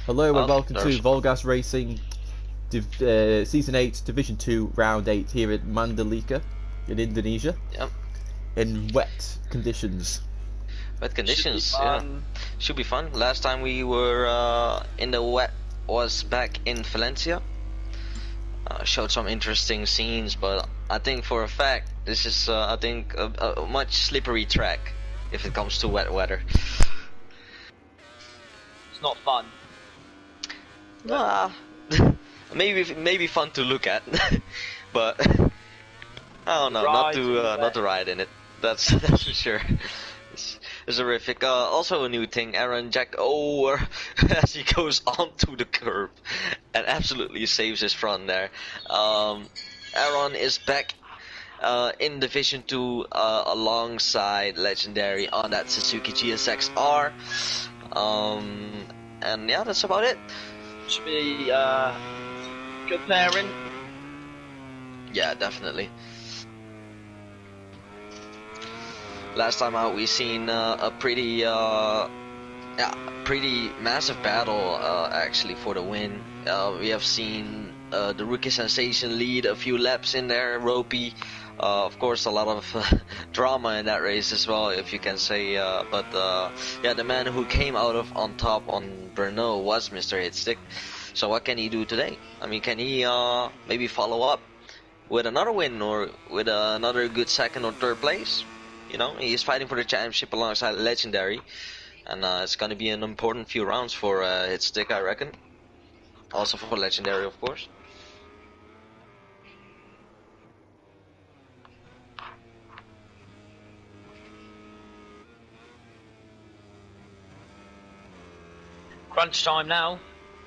Hello and Well, welcome to there's VollGazzRacing Season 8, Division 2, Round 8 here at Mandalika in Indonesia yep. in wet conditions. Wet conditions, Should be yeah. fun. Should be fun. Last time we were in the wet was back in Valencia. Showed some interesting scenes, but I think for a fact this is I think a much slippery track if it comes to wet weather. It's not fun. Ah, maybe fun to look at, but I don't know, not to ride in it. That's for sure. It's horrific. Also a new thing, Aaron Jack over as he goes onto the curb and absolutely saves his front there. Aaron is back in Division 2 alongside Legendary on that Suzuki GSX-R. And yeah, that's about it. Should be good pairing. Yeah, definitely. Last time out, we seen a pretty massive battle actually for the win. We have seen the rookie sensation lead a few laps in there, Ropey. Of course, a lot of drama in that race as well, if you can say. But yeah, the man who came out on top on Brno was Mr. Hitstick. So what can he do today? I mean, can he maybe follow up with another win or with another good second or third place? You know, he's fighting for the championship alongside Legendary, and it's going to be an important few rounds for Hitstick, I reckon. Also for Legendary, of course. Crunch time now.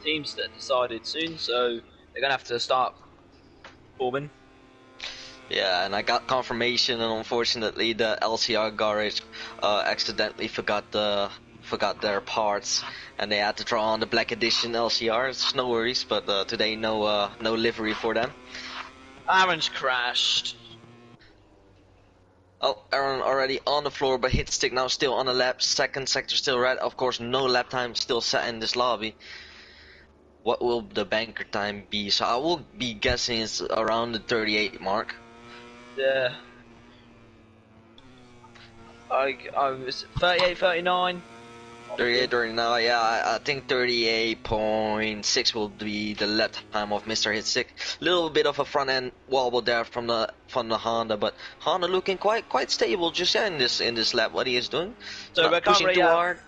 Teams that decided soon, so they're gonna have to start forming. Yeah, and I got confirmation, and unfortunately the LCR garage accidentally forgot their parts, and they had to draw on the Black Edition LCR. It's no worries, but today no livery for them. Aaron's crashed. Oh, Aaron already on the floor, but Hitstick now still on the lap. Second sector still red. Of course, no lap time still set in this lobby. What will the banker time be? So I will be guessing it's around the 38 mark. Yeah. I was 38, 39. 38, 39, yeah, I think 38.6 will be the lap time of Mr. Hitstick. Little bit of a front end wobble there from the Honda, but Honda looking quite stable just in this lap. What he is doing, So we're pushing too hard.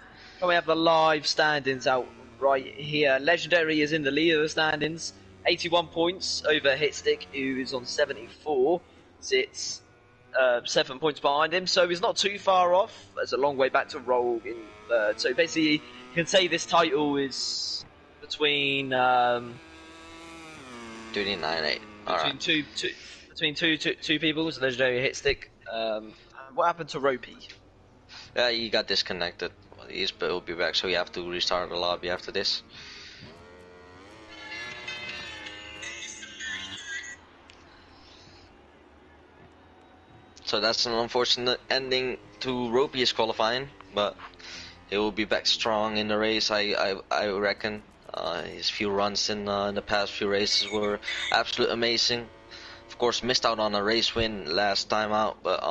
We have the live standings out right here. Legendary is in the lead of the standings, 81 points over Hitstick, who is on 74. Sits 7 points behind him, so he's not too far off. There's a long way back to Rogue in third. So basically, you can say this title is between 39.8. between two people. So Legendary, Hitstick. What happened to Ropey? Yeah, he got disconnected. He'll be back, so we have to restart the lobby after this. So that's an unfortunate ending to Ropey's qualifying, but he will be back strong in the race. I reckon. His few runs in the past few races were absolutely amazing. Of course, missed out on a race win last time out, but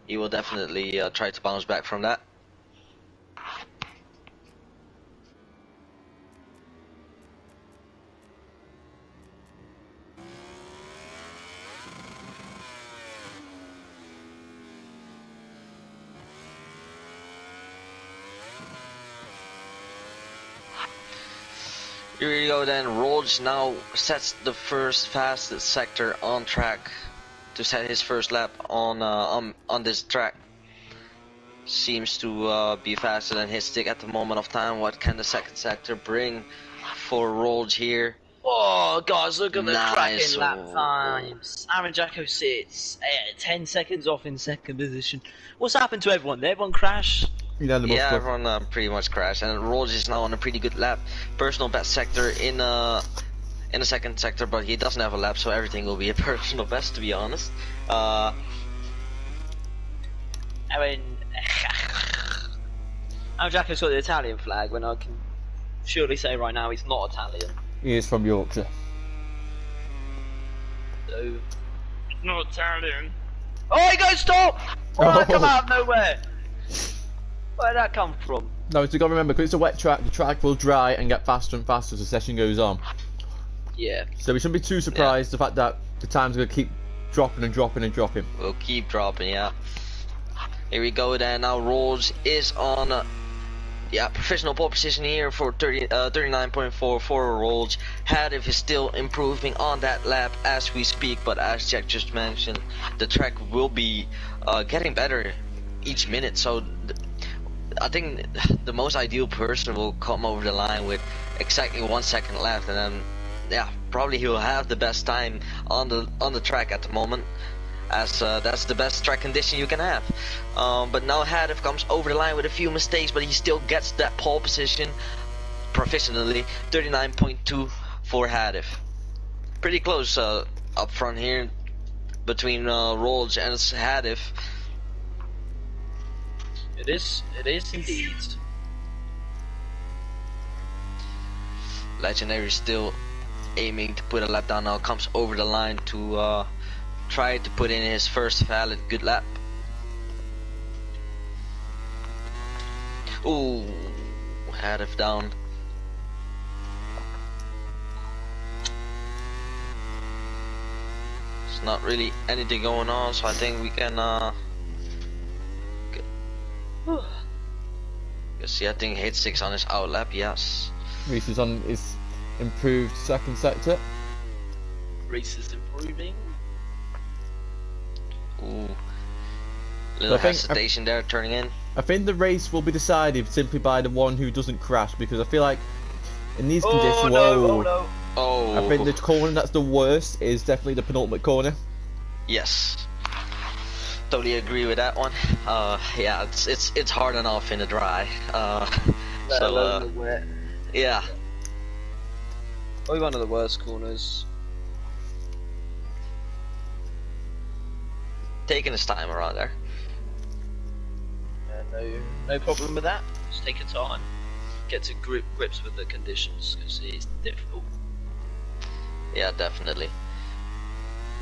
he will definitely try to bounce back from that. Here we go then. Rolj now sets the first fastest sector on track to set his first lap on this track. Seems to be faster than Hitstick at the moment of time. What can the second sector bring for Rolj here? Oh, guys, look at the Nice. cracking lap times. Aaron Jacko sits 10 seconds off in second position. What's happened to everyone? Did everyone crash? Yeah, everyone pretty much crashed, and Rolj is now on a pretty good lap. Personal best sector in the second sector, but he doesn't have a lap, so everything will be a personal best, to be honest. Aaron Jacko's got the Italian flag when I can surely say right now he's not Italian. He is from Yorkshire. So, not Italian. Oh, he goes stop! Oh, that come out of nowhere. Where'd that come from? No, so you got to remember, because it's a wet track, the track will dry and get faster and faster as the session goes on. Yeah. So we shouldn't be too surprised the fact that the time's going to keep dropping and dropping and dropping. We'll keep dropping, yeah. Here we go then. Now Rolls is on professional pole position here for 39.4 for Rolls. Hadif is still improving on that lap as we speak, but as Jack just mentioned, the track will be getting better each minute. So I think the most ideal person will come over the line with exactly 1 second left, and then probably he will have the best time on the track at the moment, as that's the best track condition you can have. But now Hadif comes over the line with a few mistakes, but he still gets that pole position professionally. 39.2 for Hadif. Pretty close up front here between Rolls and Hadif. It is indeed. Legendary still aiming to put a lap down now, comes over the line to try to put in his first valid good lap. Ooh, Hadif down. There's not really anything going on, so I think we can see, I think hit 6 on his out lap, yes. Reese is on his improved second sector. Reese is improving. Ooh, little hesitation there, turning in. I think the race will be decided simply by the one who doesn't crash, because I feel like in these conditions, I think the corner that's the worst is definitely the penultimate corner. Yes, totally agree with that one. Yeah, it's hard enough in the dry. Yeah. Probably one of the worst corners. Taking his time around there. No problem with that. Just take your time. Get to grips with the conditions, because it's difficult. Yeah, definitely.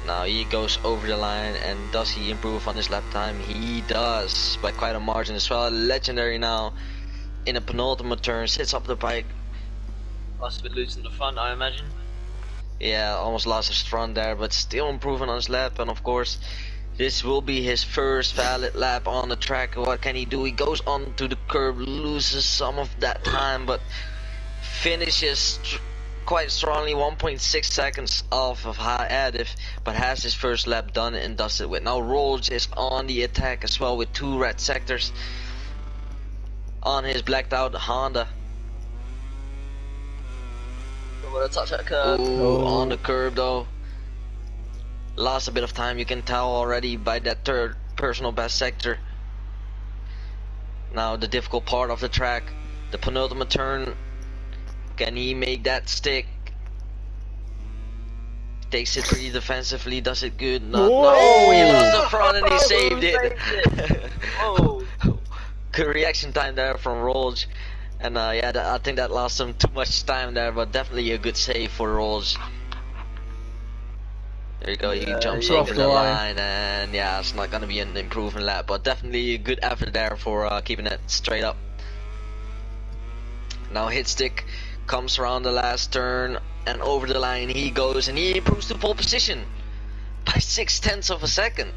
Now he goes over the line, and does he improve on his lap time? He does, by quite a margin as well. Legendary now in a penultimate turn, sits up the bike. Must have been losing the front, I imagine. Yeah, almost lost his front there, but still improving on his lap. And of course, this will be his first valid lap on the track. What can he do? He goes onto the curb, loses some of that time, but finishes quite strongly, 1.6 seconds off of Hadif, but has his first lap done and does it with. Now Rolls is on the attack as well with 2 red sectors on his blacked out Honda. Wanna touch that curb? Ooh, on the curb though. Lost a bit of time, you can tell already by that third personal best sector. Now the difficult part of the track, the penultimate turn. Can he make that stick? Takes it pretty defensively, does it good. No, he lost the front and he saved it. Good reaction time there from Rolls. And I think that lost him too much time there, but definitely a good save for Rolls. There you go, he jumps over the line, and yeah, it's not gonna be an improving lap, but definitely a good effort there for keeping it straight up. Now hit stick comes around the last turn, and over the line he goes, and he improves to pole position by 0.6 of a second.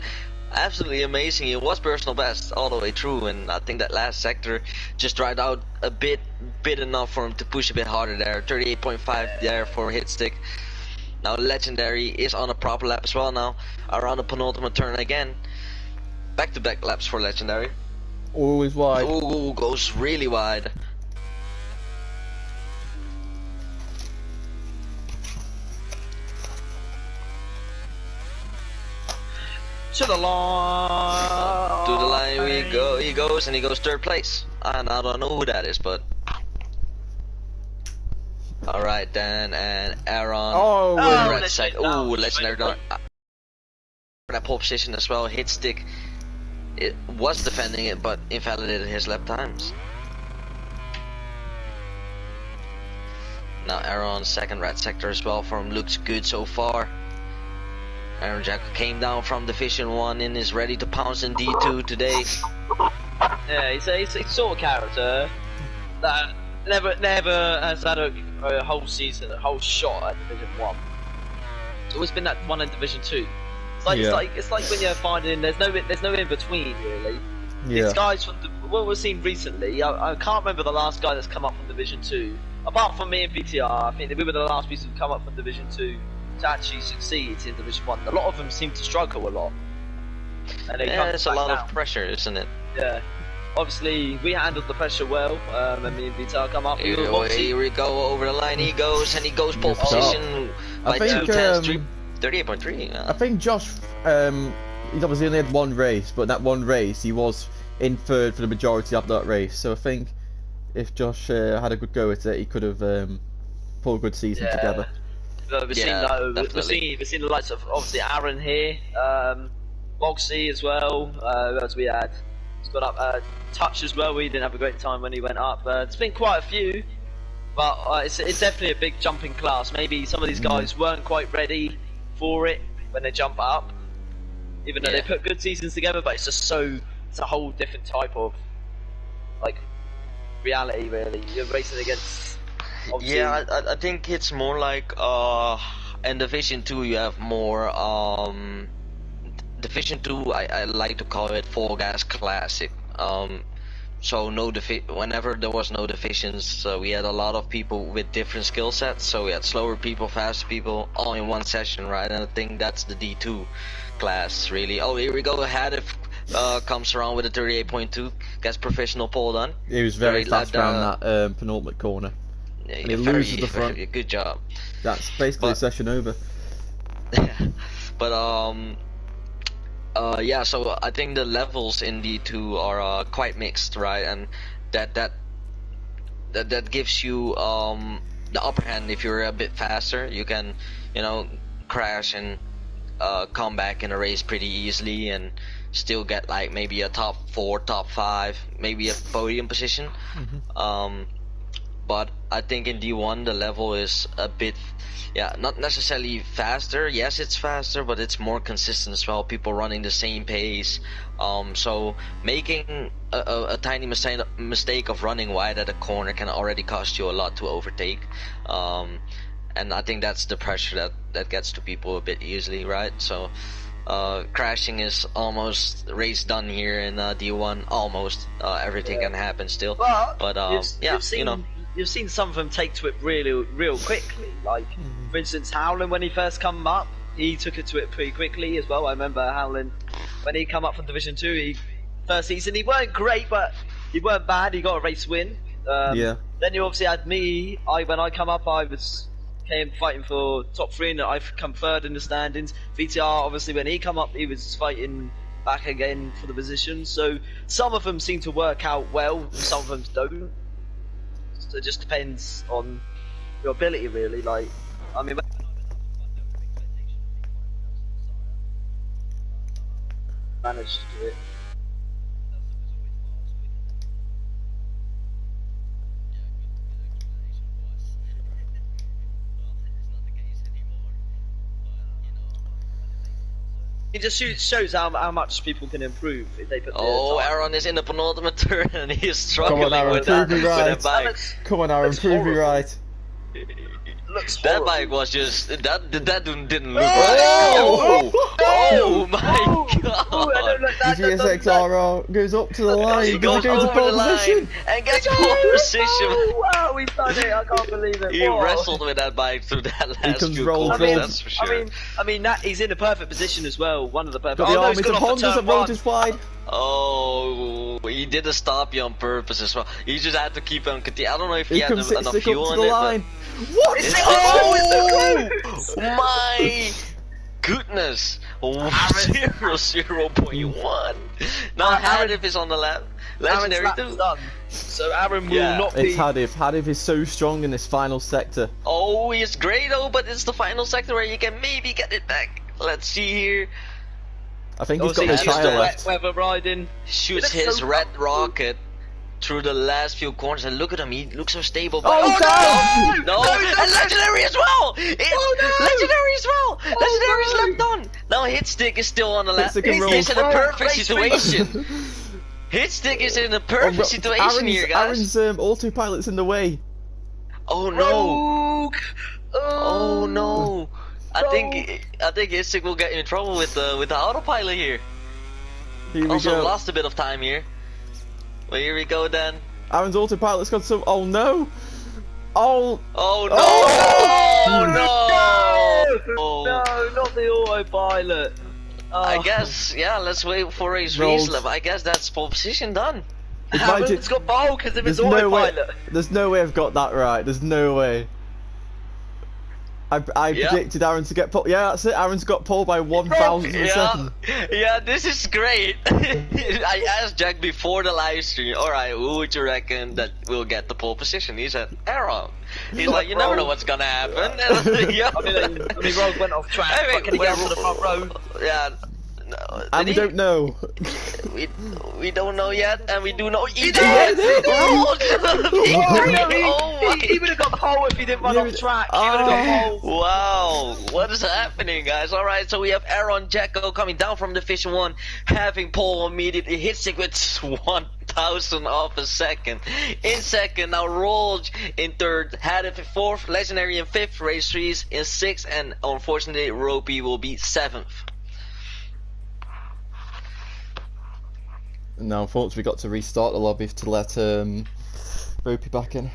Absolutely amazing. It was personal best all the way through, and I think that last sector just dried out a bit enough for him to push a bit harder there. 38.5 there for hit stick. Now Legendary is on a proper lap as well now, around the penultimate turn again. Back-to-back laps for Legendary. Always wide. Ooh, goes really wide. To the line. To the line we go. He goes, and he goes third place. And I don't know who that is, but all right then. And Aaron. Red side. Ooh, Legendary done that pole position as well. Hit stick. It was defending it, but invalidated his lap times. Now Aaron second red sector as well from looks good so far. Aaron Jack came down from Division 1 and is ready to pounce in D2 today. Yeah, he's a sort of character that never has had a whole season, a whole shot at Division 1. It's always been that one in Division 2. It's like when you're finding there's no in between really. Yeah. These guys from what we've seen recently, I can't remember the last guy that's come up from Division 2. Apart from me and VTR, I think we were the last people to come up from Division 2 to actually succeed in Division 1. A lot of them seem to struggle a lot. And it's a lot of pressure, isn't it? Yeah. Obviously, we handled the pressure well, and me and Vital come up. Here we go, over the line he goes, and he goes pole position by 38.3. I think Josh, he's obviously only had one race, but that one race he was in third for the majority of that race. So I think if Josh had a good go at it, he could have pulled a good season together. We've seen the likes of obviously Aaron here, Boxy as well, as we had. He's got up Touch as well. We didn't have a great time when he went up. It's been quite a few, but it's definitely a big jumping class. Maybe some of these guys weren't quite ready for it when they jump up, even though they put good seasons together. But it's just it's a whole different type of like reality. Really, you're racing against. Yeah, I think it's more like in Division 2 you have more Division 2, I like to call it VollGazz Classic. So whenever there was no divisions, we had a lot of people with different skill sets. So we had slower people, faster people, all in one session, right? And I think that's the D2 class, really. Oh, here we go. Hadif comes around with a 38.2, gets professional pole done. He was very fast around that penultimate corner. Yeah, and he loses the front. Good job. That's basically session over. But yeah, so I think the levels in D2 are quite mixed, right? And that gives you the upper hand. If you're a bit faster, you can, crash and come back in a race pretty easily and still get like maybe a top 4, top 5, maybe a podium position. But I think in D1 the level is a bit, not necessarily faster. Yes, it's faster, but it's more consistent as well. People running the same pace. So making a tiny mistake of running wide at a corner can already cost you a lot to overtake. And I think that's the pressure that gets to people a bit easily, right? So crashing is almost race done here in D1. Almost everything can happen still. But you've seen some of them take to it real quickly. Like, for instance, Howland, when he first come up, he took it to it pretty quickly as well. I remember Howland, when he come up from Division 2, first season, he weren't great, but he weren't bad. He got a race win. Then you obviously had me. When I come up, came fighting for top 3, and I've come third in the standings. VTR, obviously, when he come up, he was fighting back again for the position. So some of them seem to work out well, some of them don't. So it just depends on your ability, really. Like, I mean, managed to do it. It just shows how much people can improve if they put. Aaron is in the penultimate turn and he is struggling. Come on, Aaron, with that bike. Come on, Aaron, prove me right. That bike was just that didn't look right. Oh my god! The GSX-R goes up to the line. He goes over the line and gets pole position. Wow, we've done it! I can't believe it. He wrestled with that bike through that last few corners. That's for sure. I mean, he's in a perfect position as well. One of the perfect. Got the armies of Hondas that rolled his wide. Oh, he didn't stop you on purpose as well. He just had to keep on continuing. I don't know if he had enough fuel in it. What? My goodness! 0.1. Now Hadif is on the lap. Legendary too. So Aaron will not be. It's Hadif. Hadif is so strong in this final sector. Oh, he's great though, but it's the final sector where you can maybe get it back. Let's see here. I think he's got the tire left. Weather riding. Shoots his red rocket. through the last few corners, and look at him, he looks so stable. Oh, no! And Legendary as well! Legendary as well! Legendary's left on! Now Hitstick is still on the left. He's in a perfect situation. Hitstick is in a perfect situation here, guys. Aaron's autopilot's in the way. Oh no! Oh no! I think Hitstick will get in trouble with the autopilot here. Also lost a bit of time here. Well, here we go then. Aaron's autopilot's got some. Oh no! Oh! Oh no! Oh no! No, not the autopilot. I guess, yeah. Let's wait for race restart. I guess that's pole position done. It's got pole because of his autopilot. There's no way I've got that right. There's no way. I predicted Aaron to get pole. Yeah, that's it. Aaron's got pole by 1,000 of a second. Yeah, this is great. I asked Jack before the live stream. All right, who would you reckon that will get the pole position? He said Aaron. He's like, you never know what's gonna happen. Yeah. I mean, Rogue went off track. Can he get to the front row? Yeah. No, and we don't know. We don't know yet, and we do know he did. Oh, he would have got pole if he didn't run off track. He would have got pole. Wow, what is happening, guys? All right, so we have Aaron Jacko coming down from Division 1, having pole immediately. Hitstick with 1,000 of a second. In second, now Rolj in third, had it in fourth, Legendary in fifth, Race 3's in sixth, and unfortunately, Ropey will be seventh. Now, unfortunately, we got to restart the lobby to let Ropey back in.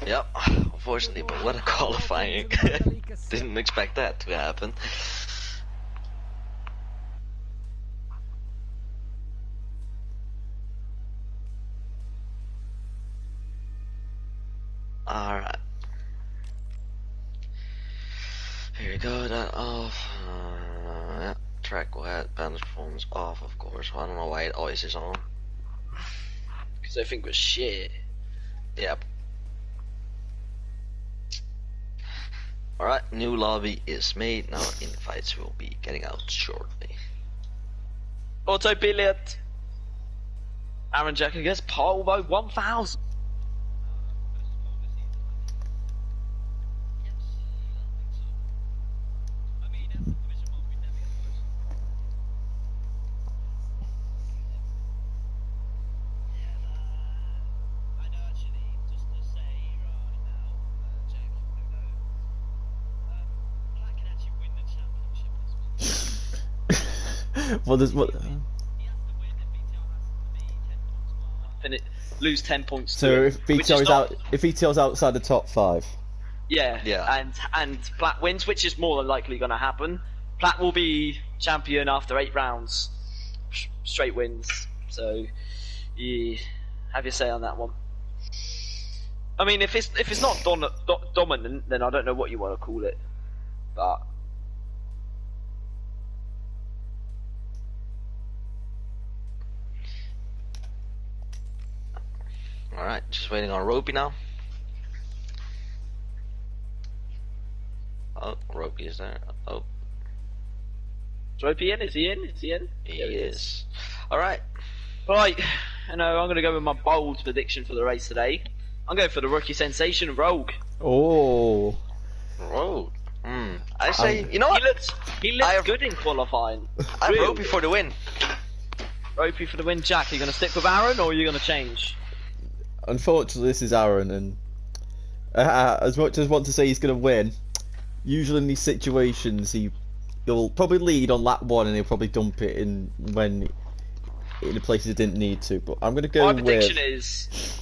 Yep, unfortunately, but what a qualifying. Didn't expect that to happen. Alright. Here we go, that off. Yeah, track wet, balance performance off, of course. I don't know why it always is on. Because I think we're shit. Yep. Alright, new lobby is made. Now invites will be getting out shortly. Autopilot. Aaron Jacko gets pole by 1,000. Well, there's what. Lose 10 points. So if VTL's outside the top 5. Yeah. And Platt wins, which is more than likely going to happen. Platt will be champion after 8 rounds, straight wins. So, yeah, have your say on that one. I mean, if it's not dominant, then I don't know what you want to call it, but. Alright, just waiting on Ropey now. Oh, Ropey is there. Oh. Is Ropey in? Is he in? Is he in? He is. Alright. Right, I'm going to go with my bold prediction for the race today. I'm going for the rookie sensation, Rogue. Oh. Rogue. I say, you know what? He looks good in qualifying. I have Ropey for the win. Ropey for the win, Jack. Are you going to stick with Aaron or are you going to change? Unfortunately, this is Aaron, and as much as I want to say he's going to win, usually in these situations he'll probably lead on lap 1 and he'll probably dump it in the places he didn't need to. But I'm going to go with. My prediction is.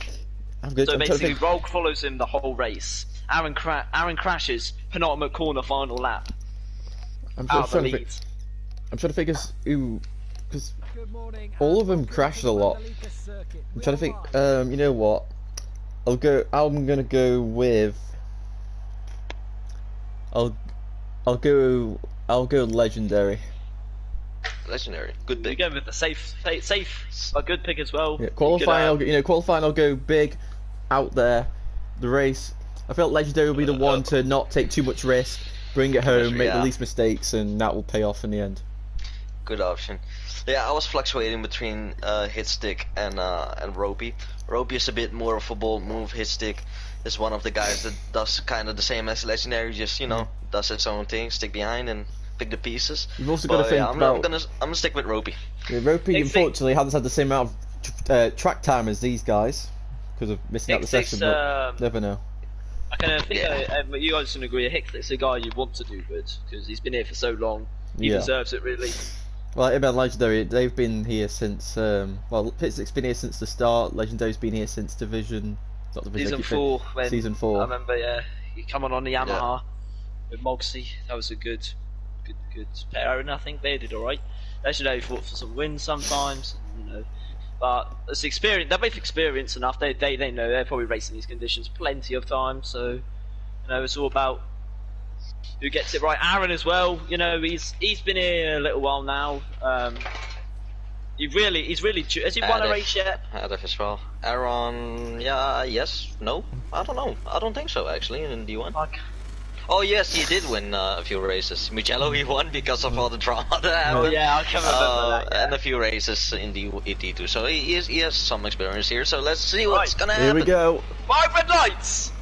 Basically, Rogue follows him the whole race. Aaron crashes penultimate corner, final lap. I'm trying to figure who, because all of them crashed a lot. I'm trying to think. You know what? I'm gonna go with. I'll go Legendary. Legendary, good pick. You're going with the safe, a good pick as well. Yeah, qualifying. I'll go big, out there. The race, I felt Legendary will be the one to not take too much risk, bring it home, make the least mistakes, and that will pay off in the end. good option. Yeah, I was fluctuating between Hitstick and Ropey. Ropey is a bit more of a bold move. Hitstick is one of the guys that does kind of the same as Legendary, just does its own thing, stick behind and pick the pieces. You've also got to think I'm gonna stick with Ropey. Yeah, Ropey unfortunately hasn't had the same amount of track time as these guys because of missing out the session, but never know. I kind of think you guys can agree. Hicklick's a guy you want to do good because he's been here for so long. He deserves it, really. Well, about Legendary, they've been here since. Well, Hitstick's been here since the start. Legendary's been here since Division. Not Division. Season 4. I remember, he come on the Yamaha with Mogsy. That was a good pairing. I think they did all right. Legendary fought for some wins sometimes, but it's experience. They're both experienced enough. They know they're probably racing these conditions plenty of times. So it's all about who gets it right. Aaron as well. He's been here a little while now. He's really. Has he won a race yet? Adif as well. Aaron, yes, no, I don't know. I don't think so actually in D1. Oh yes, he did win a few races. Mugello he won because of all the drama that happened. Oh yeah, I can remember that. Yeah. And a few races in D2. So he has some experience here. So let's see what's gonna happen. Here we go. 5 red lights.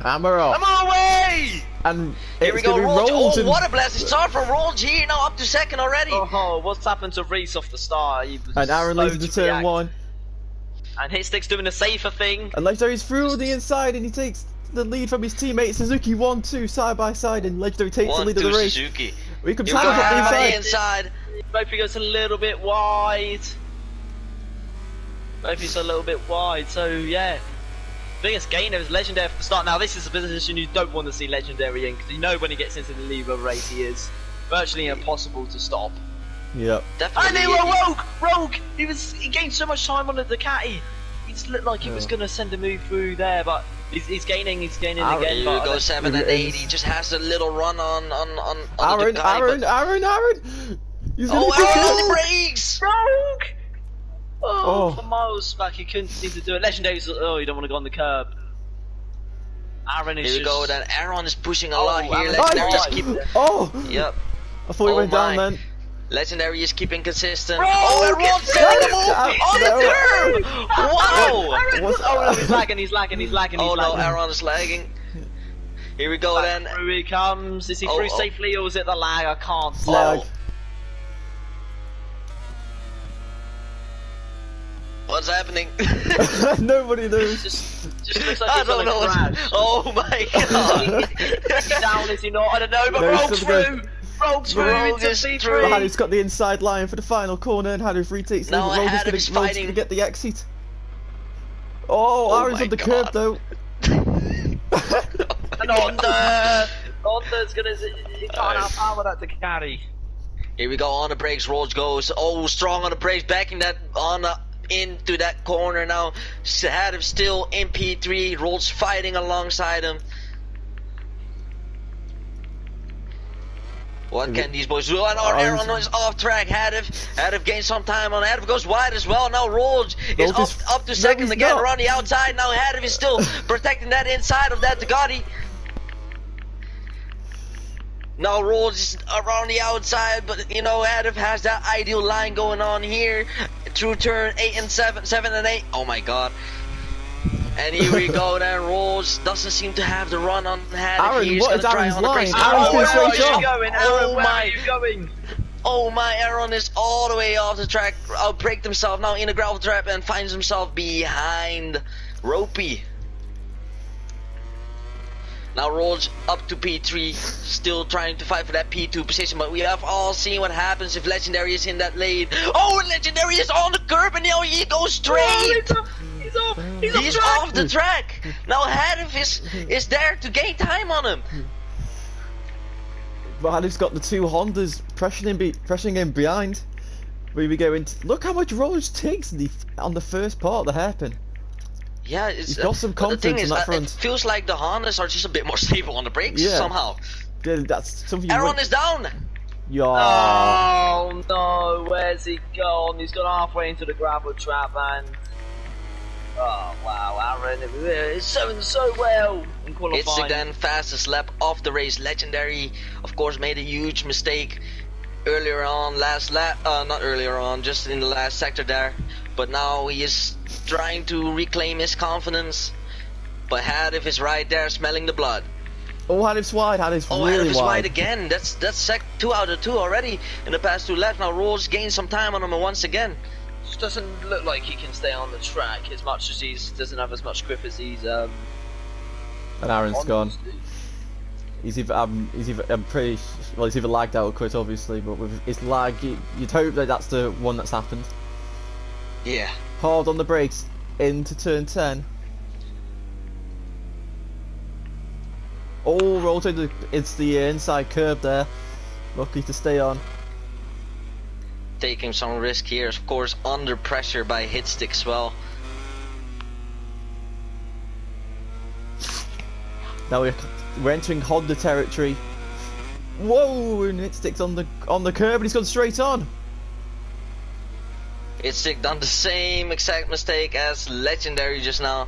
Hammer off. I'm away. And here we go, Rolls. Oh, and... what a blasting start from Rolls here, now up to second already. Oh, what's happened to Reese off the start? And Aaron leads into turn 1. And Hitstick's doing a safer thing. And Legendary's through the inside and he takes the lead from his teammate Suzuki. 1-2 side by side, and Legendary takes the lead of the race. Suzuki. We can Hammer up the inside. Ropey goes a little bit wide. Ropey's a little bit wide, so yeah. Biggest gainer is Legendary from the start. Now this is a position you don't want to see Legendary in, because when he gets into the lead of a race he is virtually impossible to stop. Yep. Definitely. And they were Rogue! He gained so much time on the Ducati. It looked like he was going to send a move through there, but he's gaining again. Here we go, 7 and 8. He just has a little run on Aaron, the Ducati. Aaron! Aaron on the brakes! Rogue! For miles back, he couldn't seem to do it. Legendary's, you don't want to go on the curb. Aaron is Here we go, then Aaron is pushing a lot here. Aaron's Legendary just keep... Yep. I thought he went down then. Legendary is keeping consistent. Bro, Aaron's setting him on the curb! Wow! He's lagging. Oh no, Aaron is lagging. Here we go then. Through he comes. Is he through safely or is it the lag? I can't tell. Lag. What's happening? Nobody knows. Just looks like I don't know. Oh my god! Is he down? Is he not? I don't know. But Rogue's through. Rogue's through. Hadou's got the inside line for the final corner, and Hadou retakes the lead. Rogue's gonna get the exit. Aaron's on the curb though. And Honda's gonna. He can't outpower that to carry. Here we go on the brakes. Rolls goes strong on the brakes, backing that on into that corner now. Hadou still in P3. Rolls fighting alongside him. What can these boys do? And Aaron is off track. Hadou gains some time on. Hadou goes wide as well. Now Rolls is up to second again around the outside. Now Hadou is still protecting that inside of that Ducati. Now Rolls is around the outside, but Hadou has that ideal line going on here through turn 8 and 7 and 8. Oh my god. And here we go then. Rolls doesn't seem to have the run on Hadou. Aaron, He's what is gonna try Aaron's on the line? brakes. Aaron's Where are you going? Aaron, where are you going? Oh my, Aaron is all the way off the track. Outbraked himself now in a gravel trap and finds himself behind Ropey. Now Rolls up to P3, still trying to fight for that P2 position, but we have all seen what happens if Legendary is in that lane. Oh, Legendary is on the curb and now he goes straight! He's off the track! Now Hadou is there to gain time on him. But Hadou's got the two Hondas pressing him behind. We go into. Look how much Rolls takes on the first part, the hairpin. Yeah, he's got some confidence in that front. It feels like the Hondas are just a bit more stable on the brakes somehow. Yeah, that's something. Aaron is down. Yeah. Oh no, where's he gone? He's gone halfway into the gravel trap and. Oh wow, Aaron is doing so well in qualifying. It's again fastest lap of the race. Legendary, of course, made a huge mistake earlier on, last lap, not earlier on, just in the last sector there. But now he is trying to reclaim his confidence. But Hadif is right there, smelling the blood. Oh, Hadif's wide. Hadif's Oh, really Hadif is wide. wide again. That's 2 out of 2 already in the past 2 laps. Now Rolls gained some time on him once again. Just doesn't look like he can stay on the track as much as doesn't have as much grip as he's And Aaron's gone. He's either I'm pretty well. He's either lagged out or quit, obviously. But with his lag, you'd hope that that's the one that's happened. Yeah. Hard on the brakes into turn 10. Oh, rolled into it's the inside curb there. Lucky to stay on. Taking some risk here, of course, under pressure by Hitstick as well. Now we're entering Honda territory. Whoa! And Hitstick's on the curb, and he's gone straight on. Hitstick done the same exact mistake as Legendary just now.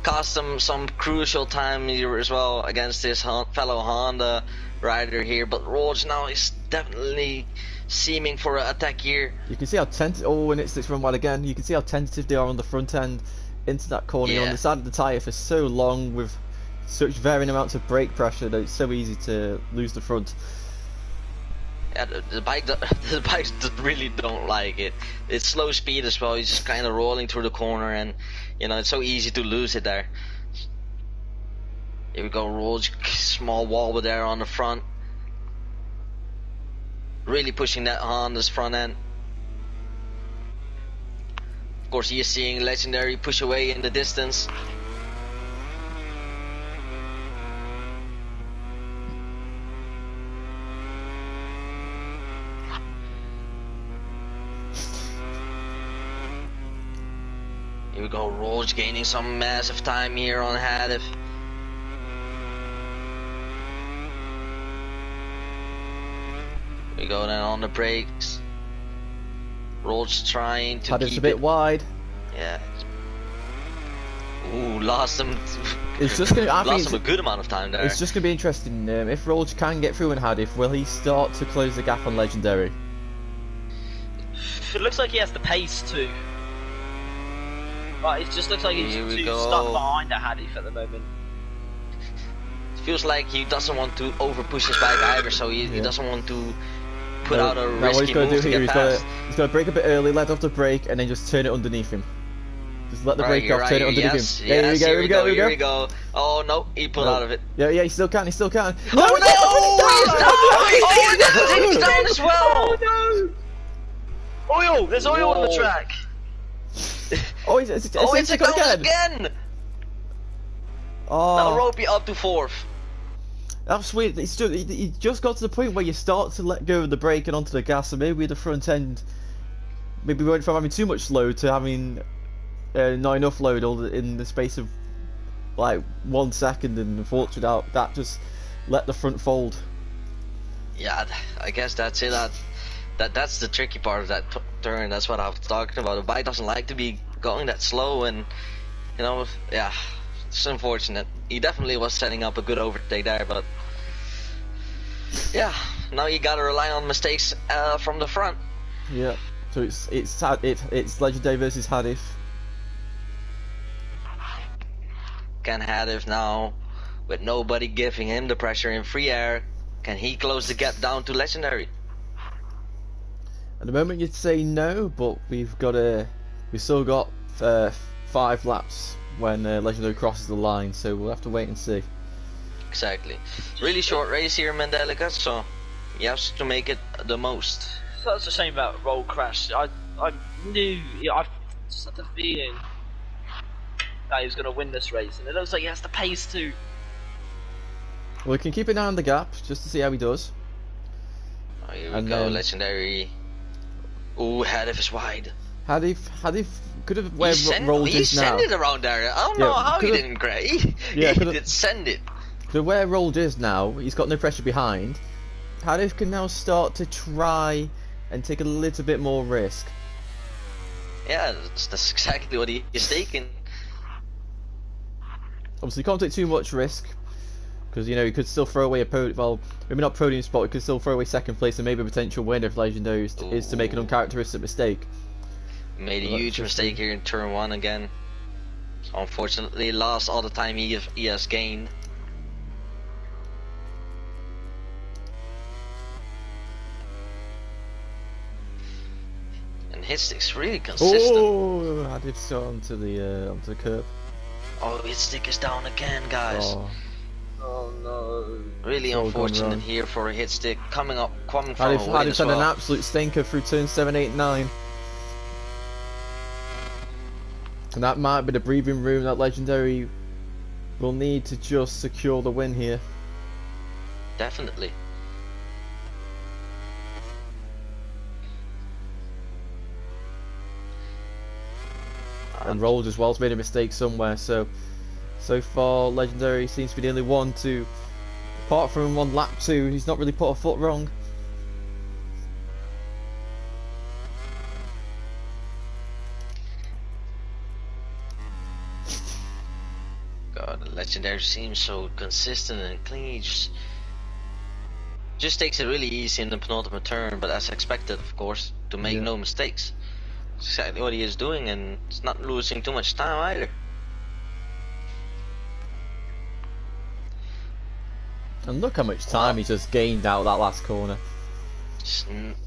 Cost him some crucial time here as well against his fellow Honda rider here. But Roach now is definitely seeming for an attack here. You can see how tentative. Oh, and Hitstick's run wide again. You can see how tentative they are on the front end into that corner. Yeah. On the side of the tyre for so long with such varying amounts of brake pressure that it's so easy to lose the front. Yeah, the bikes really don't like it. It's slow speed as well. He's just kind of rolling through the corner, and you know it's so easy to lose it there. Here we go, Rolls, small wobble there on the front. Really pushing that Honda's front end. Of course, he is seeing Legendary push away in the distance. Here we go, Rolls gaining some massive time here on Hadif. We go then on the brakes. Rolls trying to Hadif's keep a bit it. wide. Yeah. Ooh, lost him. It's just gonna. I think lost him a good amount of time there. it's just gonna be interesting. If Rolls can get through in Hadif, will he start to close the gap on Legendary? It looks like he has the pace too. But it just looks like he's Here we too go. stuck behind a Hadif at the moment. Feels like he doesn't want to over push his bike either, so he Yeah. doesn't want to put Now out a what he's risky gonna move do to here, get he's past. gonna brake a bit early, let off the brake, and then just turn it underneath him. Just let the brake here, off, turn it here, underneath yes, him. Yes, Here we go. Here we go. Oh no, he pulled out of it. Yeah, he still can. Oh no! He's down as well! Oil! There's oil on the Whoa. track! Oh, it's Oh, it's gone again! Now Oh, Ropey up to 4th. that's weird. He just got to the point where you start to let go of the brake and onto the gas, and maybe the front end, maybe we went from having too much load to having not enough load all in the space of like 1 second, and unfortunately that just let the front fold. Yeah, I guess that's it. That's the tricky part of that turn. That's what I was talking about. The bike doesn't like to be going that slow, and you know, yeah, it's unfortunate. He definitely was setting up a good overtake there, but yeah, now you gotta rely on mistakes from the front. Yeah. So it's Legendary versus Hadif. Can Hadif now, with nobody giving him the pressure in free air, can he close the gap down to Legendary? At the moment you'd say no, but we've still got 5 laps when Legendary crosses the line, so we'll have to wait and see. Exactly. Really short race here in Mandalika, so he has to make it the most. That's a shame about Roll Crash. I knew, I just had the feeling that he was going to win this race, and it looks like he has the pace too. We can keep an eye on the gap just to see how he does. Oh, here we And go, then- Legendary. Ooh, Hadif is wide. Hadif could have where Rolls He is now. sent it around there. I don't know Yeah, how he could've- didn't, Gray. Yeah, he could've- did send it. But where Rolls is now, he's got no pressure behind. Hadif can now start to try and take a little bit more risk. Yeah, that's exactly what he is taking. Obviously, you can't take too much risk, Because, you know, he could still throw away a podium, well, maybe not podium spot, he could still throw away second place and maybe a potential win if Legendary is to make an uncharacteristic mistake. Made a huge mistake here in turn 1 again. Unfortunately, lost all the time he has gained. And Hitstick's really consistent. Oh, I did so onto the curb. Oh, Hitstick is down again, guys. Oh no. Really unfortunate here for a Hitstick coming from a win I'd as had well. an absolute stinker through turn 7, 8, 9. And that might be the breathing room that Legendary will need to just secure the win here. Definitely. And Rolls as well has made a mistake somewhere, so far Legendary seems to be the only one to, apart from one lap 2, he's not really put a foot wrong. God, the Legendary seems so consistent and clean. Just takes it really easy in the penultimate turn, but as expected, of course, to make no mistakes. That's exactly what he is doing, and it's not losing too much time either. And look how much time he just gained out of that last corner.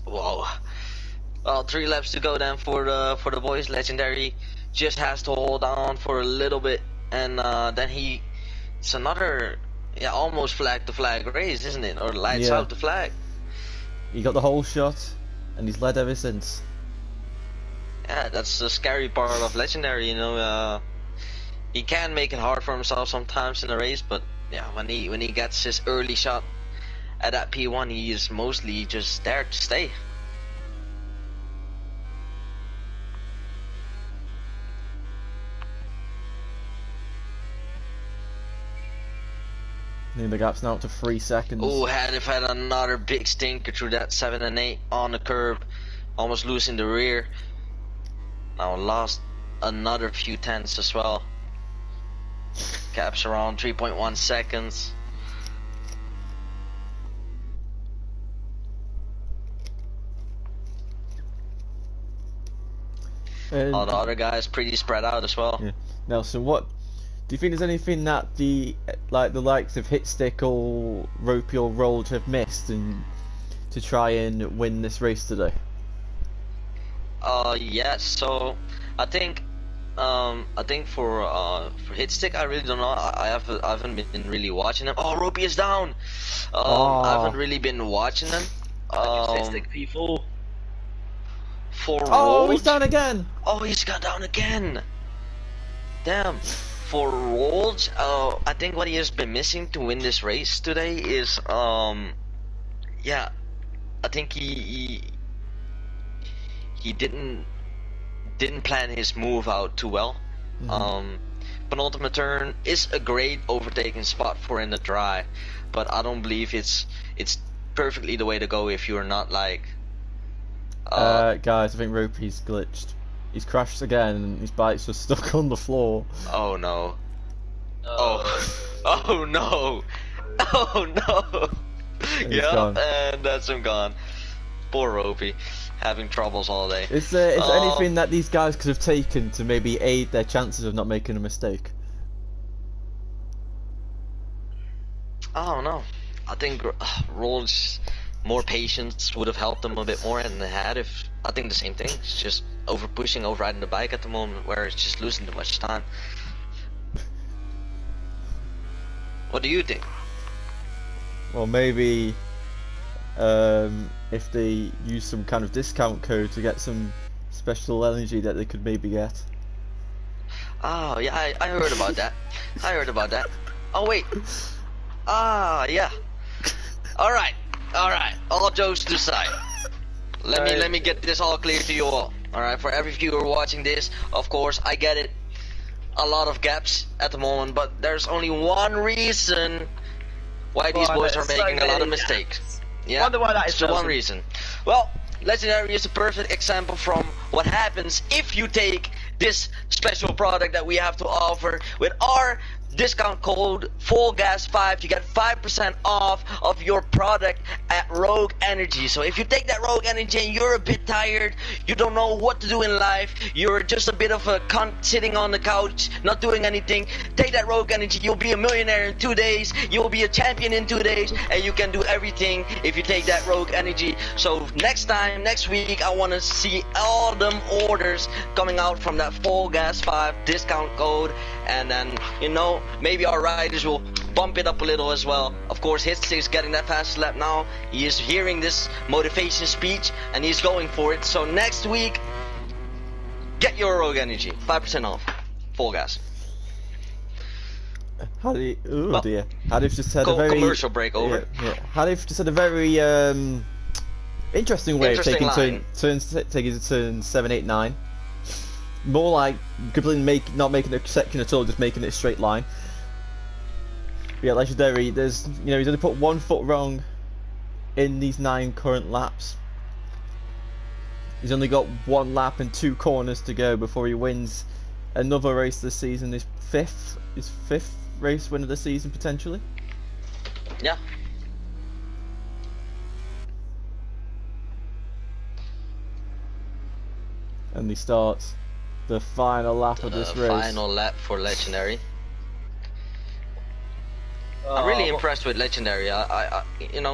Whoa. Well, 3 laps to go then for the boys. Legendary just has to hold on for a little bit, and then it's another almost flag to flag race, isn't it? Or lights out the flag. He got the whole shot, and he's led ever since. Yeah, that's the scary part of Legendary, you know. He can make it hard for himself sometimes in a race, but yeah, when he gets his early shot at that P1, he is mostly just there to stay. The gap's now up to 3 seconds. Oh, had another big stinker through that 7 and 8 on the curb, almost losing the rear. Now lost another few tenths as well. Caps around 3.1 seconds. All the other guys pretty spread out as well. Yeah. Nelson, what do you think? There's anything that the likes of Hitstick or Ropey or Rolled have missed and to try and win this race today? Yeah. So I think for Hitstick, I really don't know. I haven't been really watching them. Oh, Ropey is down. I haven't really been watching them. Hitstick P4. Oh, he's down again. Oh, he's got down again. Damn. For Rolls, I think what he has been missing to win this race today is, yeah, I think he didn't plan his move out too well. Penultimate turn is a great overtaking spot for in the dry, but I don't believe it's perfectly the way to go if you're not like. Guys, I think Ropey's glitched. He's crashed again and his bike's just stuck on the floor. Oh no. Oh no. Oh no. Yeah, and that's him gone. Poor Ropey, having troubles all day. Is there anything that these guys could have taken to maybe aid their chances of not making a mistake? I don't know. I think Rolls more patience would have helped them a bit more, and they had. I think the same thing. It's just over pushing, overriding the bike at the moment, where it's just losing too much time. What do you think? Well, maybe if they use some kind of discount code to get some special energy that they could maybe get. Oh yeah, I heard about that. I heard about that. Oh wait. Yeah. All right. All jokes aside, let me get this all clear to you all. All right, for every viewer watching this, of course I get it. A lot of gaps at the moment, but there's only one reason why these boys are making a lot of mistakes. Yeah, wonder why that is. It's the one reason. Well, Legendary is a perfect example from what happens if you take this special product that we have to offer with our discount code VollGazz5 to get 5% off of your product at Rogue Energy. So if you take that Rogue Energy and you're a bit tired, you don't know what to do in life, you're just a bit of a cunt sitting on the couch, not doing anything, take that Rogue Energy. You'll be a millionaire in 2 days, you'll be a champion in 2 days, and you can do everything if you take that Rogue Energy. So next week, I want to see all them orders coming out from that VollGazz5 discount code, and then, you know, maybe our riders will bump it up a little as well. Of course, Hitstick is getting that fast lap now. He is hearing this motivation speech and he's going for it. So next week, get your Rogue Energy, 5% off, VollGazz. Dear. Hadif just had a very commercial break over. Yeah. Hadif just had a very interesting way of taking turn 7, 8, 9. More like completely not making a section at all, just making it a straight line. But yeah, Legendary, he's only put 1 foot wrong in these 9 current laps. He's only got 1 lap and 2 corners to go before he wins another race this season. His fifth race win of the season potentially. Yeah. And he starts the final lap of this race. Final lap for Legendary. I'm really impressed with Legendary. We can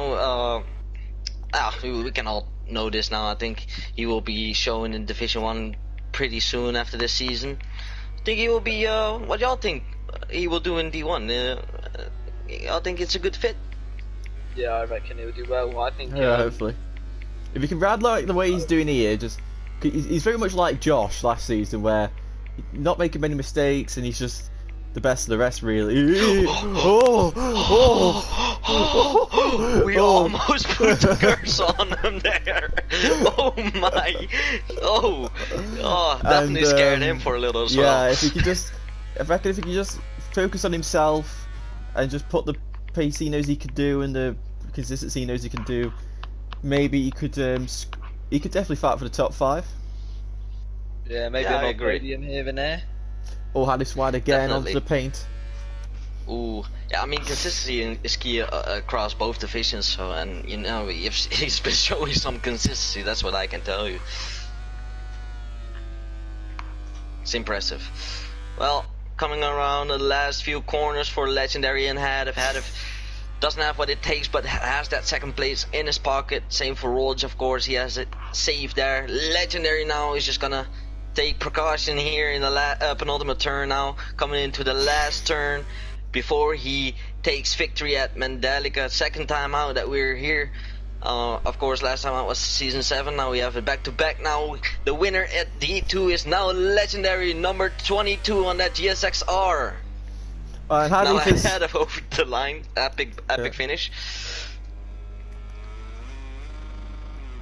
all know this now. I think he will be showing in Division 1 pretty soon after this season. I think he will be, what y'all think he will do in D1? I think it's a good fit. Yeah, I reckon he will do well. I think. Yeah, hopefully. If he can ride like the way he's doing here, he's very much like Josh last season, where he's not making many mistakes and he's just the best of the rest, really. We almost put the curse on him there. Oh my! Definitely scared him for a little as well. Yeah, if he could just focus on himself and just put the pace he knows he could do and the consistency he knows he can do, maybe he could definitely fight for the top 5. Yeah, maybe a podium here and there. Or had his wide again Definitely. onto the paint. Ooh, yeah. I mean, consistency is key across both divisions. So, and you know, he's been showing some consistency. That's what I can tell you. It's impressive. Well, coming around the last few corners for Legendary and Hadif doesn't have what it takes, but has that second place in his pocket. Same for Rolls, of course. He has it saved there. Legendary now is just gonna take precaution here in the penultimate turn now, coming into the last turn before he takes victory at Mandalika. Second time out that we're here. Of course, last time out was season 7. Now we have it back-to-back. Now the winner at D2 is now Legendary, number 22 on that GSX-R. Now I had it over the line. Epic finish.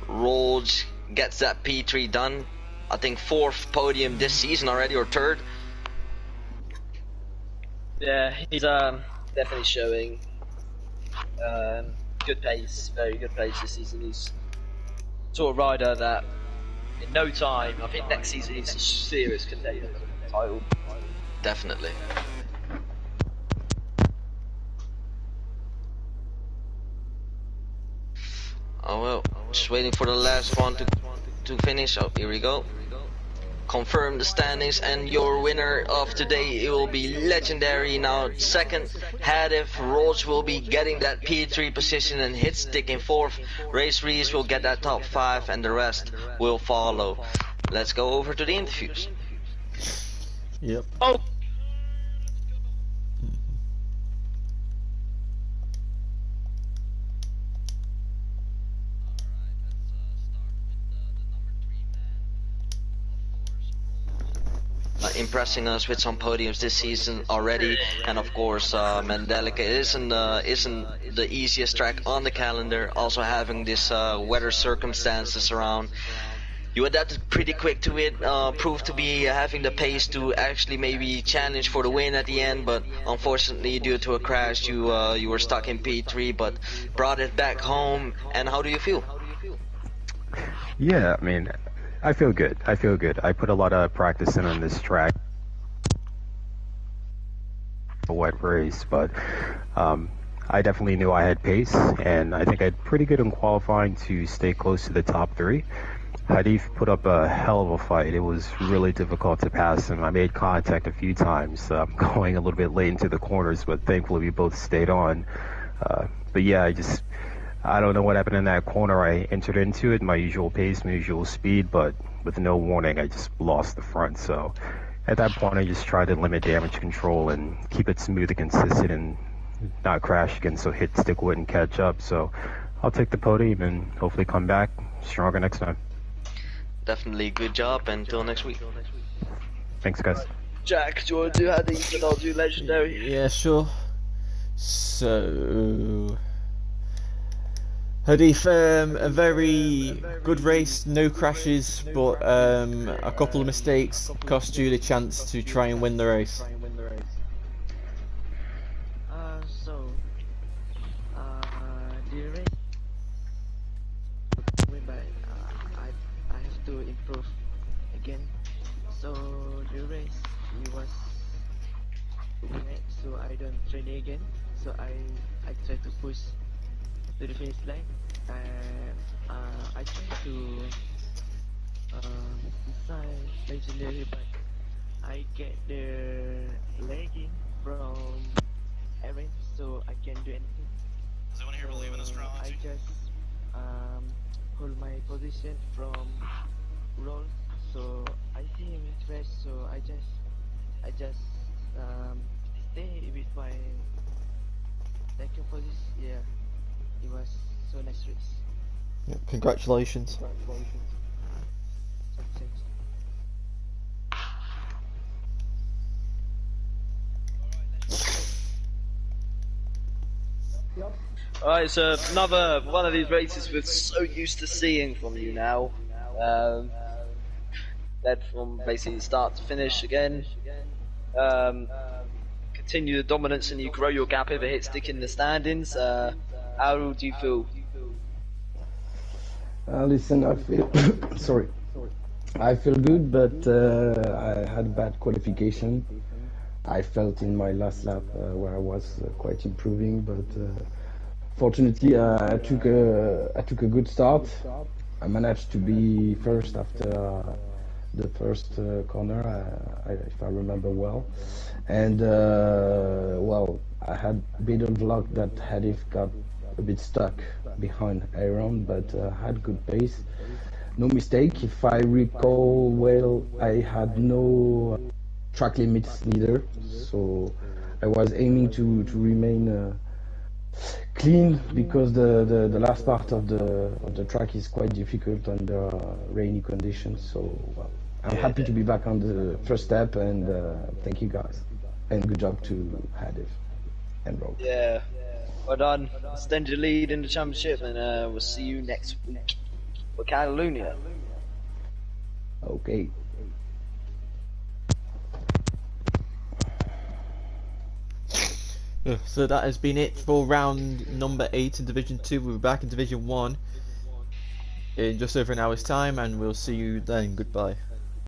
Rolls gets that P3 done. I think 4th podium this season already, or 3rd. Yeah, he's definitely showing good pace, very good pace this season. He's sort of rider that in no time, I think next season he's a serious contender for the title. Definitely. Oh well, just waiting for the last one to finish. Oh, here we go. Confirm the standings, and your winner of today, it will be Legendary. Now second, Hadif. Rolls will be getting that P3 position, and Hitstick in 4th. Race Reese will get that top 5, and the rest will follow. Let's go over to the interviews. Yep. Oh. Impressing us with some podiums this season already, and of course Mandalika isn't the easiest track on the calendar. Also having this weather circumstances around, you adapted pretty quick to it. Proved to be having the pace to actually maybe challenge for the win at the end, but unfortunately due to a crash you were stuck in P3, but brought it back home. And how do you feel? Yeah, I mean, I feel good. I put a lot of practice in on this track. a wet race, but I definitely knew I had pace, and I think I had pretty good in qualifying to stay close to the top three. Hadif put up a hell of a fight. It was really difficult to pass him. I made contact a few times, going a little bit late into the corners, but thankfully we both stayed on. But yeah, I don't know what happened in that corner. I entered into it, my usual pace, my usual speed, but with no warning, I just lost the front. So at that point, I just tried to limit damage control and keep it smooth and consistent and not crash again so hit stick wouldn't catch up. So I'll take the podium and hopefully come back stronger next time. Definitely good job, and until next week. Thanks, guys. Jack, do you want to do Hadith and I'll do Legendary? Yeah, sure. So, Hadith, a very good race, no crashes, but a couple of mistakes cost you the chance to try and win the race. The race went by. I have to improve again. So the race it was wet, so I don't train again. So I try to push to the finish line, and I try to decide legendary, but I get the lagging from Aaron, so I can't do anything. Does anyone here believe in astrology? I just hold my position from roll, so I see him in crash, so I just stay with my second position. Yeah, it was so nice race. Yeah, congratulations. Thanks. Alright, so another one of these races we're so used to seeing from you now. Led from basically start to finish again. Continue the dominance and you grow your gap over hit stick in the standings. How do you feel? Listen, I feel sorry. I feel good, but I had bad qualification. I felt in my last lap where I was quite improving, but fortunately I took a good start. I managed to be first after the first corner, if I remember well. And well, I had a bit of luck that Hadif got a bit stuck behind Aaron, but had good pace. No mistake. If I recall well, I had no track limits neither, so I was aiming to remain clean, because the last part of the track is quite difficult under rainy conditions. So well, I'm happy to be back on the first step, and thank you guys, and good job to Hadif and Rob. Yeah, well done. Extend your lead in the championship, and we'll see you next week for Catalonia. Okay. So that has been it for round number 8 in Division 2. We'll be back in Division 1 in just over an hour's time, and we'll see you then. Goodbye.